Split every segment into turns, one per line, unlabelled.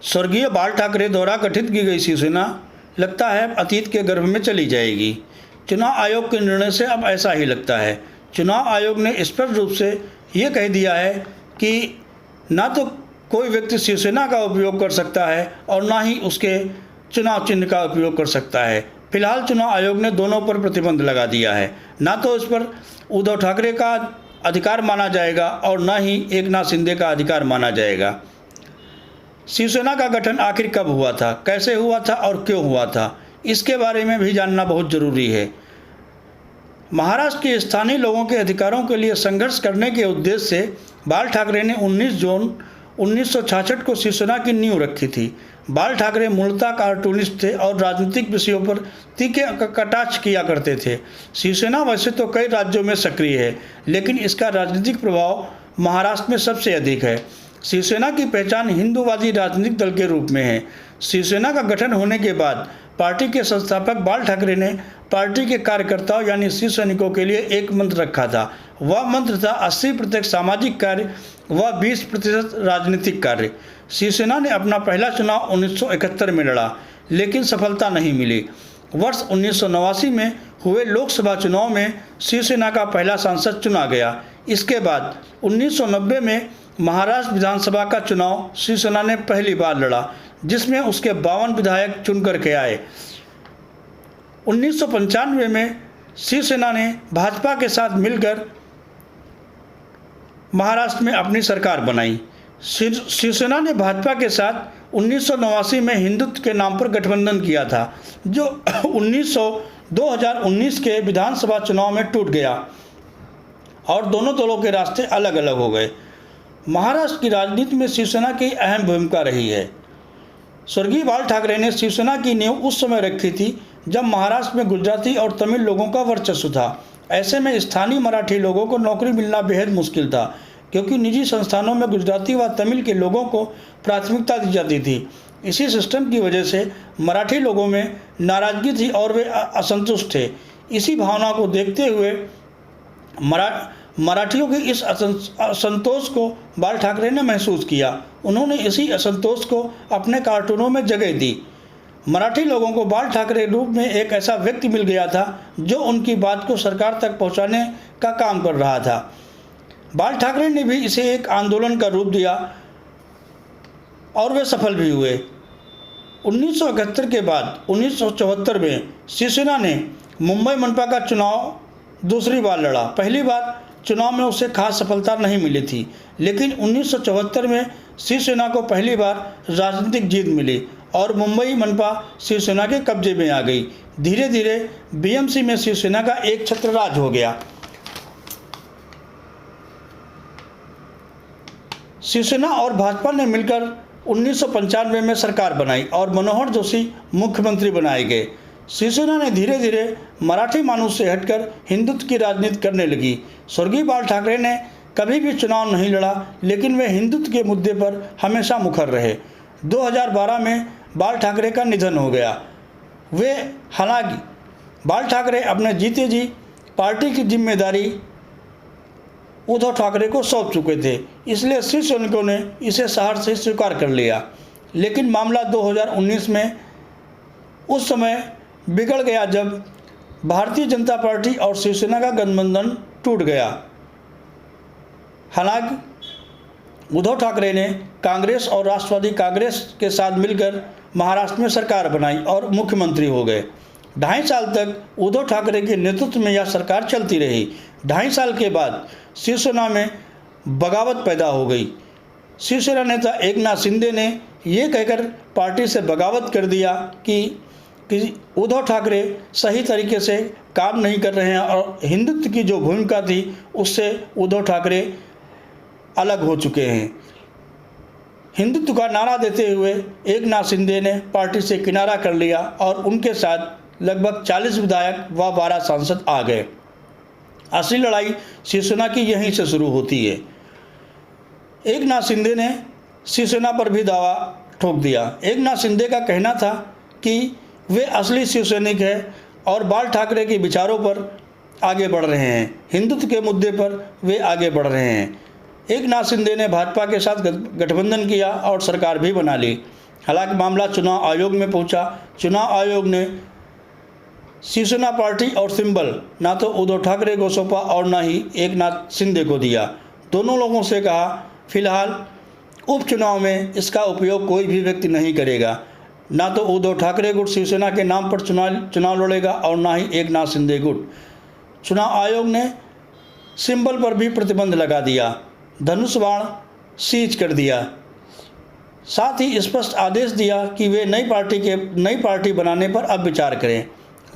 स्वर्गीय बाल ठाकरे द्वारा गठित की गई शिवसेना लगता है अतीत के गर्भ में चली जाएगी। चुनाव आयोग के निर्णय से अब ऐसा ही लगता है। चुनाव आयोग ने स्पष्ट रूप से ये कह दिया है कि ना तो कोई व्यक्ति शिवसेना का उपयोग कर सकता है और ना ही उसके चुनाव चिन्ह का उपयोग कर सकता है। फिलहाल चुनाव आयोग ने दोनों पर प्रतिबंध लगा दिया है। ना तो इस पर उद्धव ठाकरे का अधिकार माना जाएगा और ना ही एकनाथ शिंदे का अधिकार माना जाएगा। शिवसेना का गठन आखिर कब हुआ था, कैसे हुआ था और क्यों हुआ था, इसके बारे में भी जानना बहुत ज़रूरी है। महाराष्ट्र के स्थानीय लोगों के अधिकारों के लिए संघर्ष करने के उद्देश्य से बाल ठाकरे ने 19 जून 1966 को शिवसेना की नींव रखी थी। बाल ठाकरे मूलतः कार्टूनिस्ट थे और राजनीतिक विषयों पर तीखे कटाक्ष किया करते थे। शिवसेना वैसे तो कई राज्यों में सक्रिय है, लेकिन इसका राजनीतिक प्रभाव महाराष्ट्र में सबसे अधिक है। शिवसेना की पहचान हिंदूवादी राजनीतिक दल के रूप में है। शिवसेना का गठन होने के बाद पार्टी के संस्थापक बाल ठाकरे ने पार्टी के कार्यकर्ताओं यानी शिव सैनिकों के लिए एक मंत्र रखा था। वह मंत्र था 80% सामाजिक कार्य व 20% राजनीतिक कार्य। शिवसेना ने अपना पहला चुनाव 1971 में लड़ा, लेकिन सफलता नहीं मिली। वर्ष 1989 में हुए लोकसभा चुनाव में शिवसेना का पहला सांसद चुना गया। इसके बाद 1990 में महाराष्ट्र विधानसभा का चुनाव शिवसेना ने पहली बार लड़ा, जिसमें उसके 52 विधायक चुनकर के आए। 1995 में शिवसेना ने भाजपा के साथ मिलकर महाराष्ट्र में अपनी सरकार बनाई। शिवसेना ने भाजपा के साथ 1989 में हिंदुत्व के नाम पर गठबंधन किया था, जो 2019 के विधानसभा चुनाव में टूट गया और दोनों दलों के रास्ते अलग अलग हो गए। महाराष्ट्र की राजनीति में शिवसेना की अहम भूमिका रही है। स्वर्गीय बाल ठाकरे ने शिवसेना की नींव उस समय रखी थी जब महाराष्ट्र में गुजराती और तमिल लोगों का वर्चस्व था। ऐसे में स्थानीय मराठी लोगों को नौकरी मिलना बेहद मुश्किल था, क्योंकि निजी संस्थानों में गुजराती व तमिल के लोगों को प्राथमिकता दी जाती थी। इसी सिस्टम की वजह से मराठी लोगों में नाराजगी थी और वे असंतुष्ट थे। इसी भावना को देखते हुए मराठियों के इस असंतोष को बाल ठाकरे ने महसूस किया। उन्होंने इसी असंतोष को अपने कार्टूनों में जगह दी। मराठी लोगों को बाल ठाकरे रूप में एक ऐसा व्यक्ति मिल गया था जो उनकी बात को सरकार तक पहुंचाने का काम कर रहा था। बाल ठाकरे ने भी इसे एक आंदोलन का रूप दिया और वे सफल भी हुए। 1971 के बाद 1974 में शिवसेना ने मुंबई मनपा का चुनाव दूसरी बार लड़ा। पहली बार चुनाव में उसे खास सफलता नहीं मिली थी, लेकिन 1974 में शिवसेना को पहली बार राजनीतिक जीत मिली और मुंबई मनपा शिवसेना के कब्जे में आ गई। धीरे धीरे बीएमसी में शिवसेना का एक छत्र राज हो गया। शिवसेना और भाजपा ने मिलकर 1995 में सरकार बनाई और मनोहर जोशी मुख्यमंत्री बनाए गए। शिवसेना ने धीरे धीरे मराठी मानूस से हटकर हिंदुत्व की राजनीति करने लगी। स्वर्गीय बाल ठाकरे ने कभी भी चुनाव नहीं लड़ा, लेकिन वे हिंदुत्व के मुद्दे पर हमेशा मुखर रहे। 2012 में बाल ठाकरे का निधन हो गया। हालांकि बाल ठाकरे अपने जीते जी पार्टी की जिम्मेदारी उद्धव ठाकरे को सौंप चुके थे, इसलिए शिव सैनिकों ने इसे सहर्ष से स्वीकार कर लिया। लेकिन मामला 2019 में उस समय बिगड़ गया जब भारतीय जनता पार्टी और शिवसेना का गठबंधन टूट गया। हालांकि उद्धव ठाकरे ने कांग्रेस और राष्ट्रवादी कांग्रेस के साथ मिलकर महाराष्ट्र में सरकार बनाई और मुख्यमंत्री हो गए। 2.5 साल तक उद्धव ठाकरे के नेतृत्व में यह सरकार चलती रही। 2.5 साल के बाद शिवसेना में बगावत पैदा हो गई। शिवसेना नेता एकनाथ शिंदे ने यह कहकर पार्टी से बगावत कर दिया कि उद्धव ठाकरे सही तरीके से काम नहीं कर रहे हैं और हिंदुत्व की जो भूमिका थी उससे उद्धव ठाकरे अलग हो चुके हैं। हिंदुत्व का नारा देते हुए एकनाथ शिंदे ने पार्टी से किनारा कर लिया और उनके साथ लगभग 40 विधायक व 12 सांसद आ गए। असली लड़ाई शिवसेना की यहीं से शुरू होती है। एकनाथ शिंदे ने शिवसेना पर भी दावा ठोक दिया। एकनाथ शिंदे का कहना था कि वे असली शिवसैनिक हैं और बाल ठाकरे के विचारों पर आगे बढ़ रहे हैं। हिंदुत्व के मुद्दे पर वे आगे बढ़ रहे हैं। एकनाथ शिंदे ने भाजपा के साथ गठबंधन किया और सरकार भी बना ली। हालांकि मामला चुनाव आयोग में पहुंचा। चुनाव आयोग ने शिवसेना पार्टी और सिंबल ना तो उद्धव ठाकरे को सौंपा और ना ही एकनाथ शिंदे को दिया। दोनों लोगों से कहा फिलहाल उपचुनाव में इसका उपयोग कोई भी व्यक्ति नहीं करेगा। ना तो उद्धव ठाकरे गुट शिवसेना के नाम पर चुनाव लड़ेगा और ना ही एकनाथ शिंदे गुट। चुनाव आयोग ने सिंबल पर भी प्रतिबंध लगा दिया, धनुष बाण सीज कर दिया। साथ ही स्पष्ट आदेश दिया कि वे नई पार्टी बनाने पर अब विचार करें।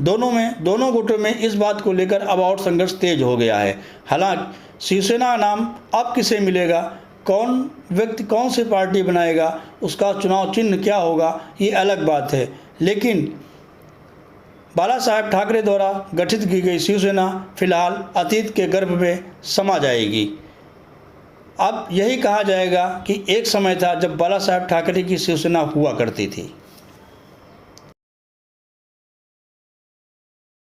दोनों गुटों में इस बात को लेकर अब और संघर्ष तेज हो गया है। हालांकि शिवसेना नाम अब किसे मिलेगा, कौन व्यक्ति कौन सी पार्टी बनाएगा, उसका चुनाव चिन्ह क्या होगा, ये अलग बात है। लेकिन बाला साहेब ठाकरे द्वारा गठित की गई शिवसेना फिलहाल अतीत के गर्भ में समा जाएगी। अब यही कहा जाएगा कि एक समय था जब बाला साहेब ठाकरे की शिवसेना हुआ करती थी।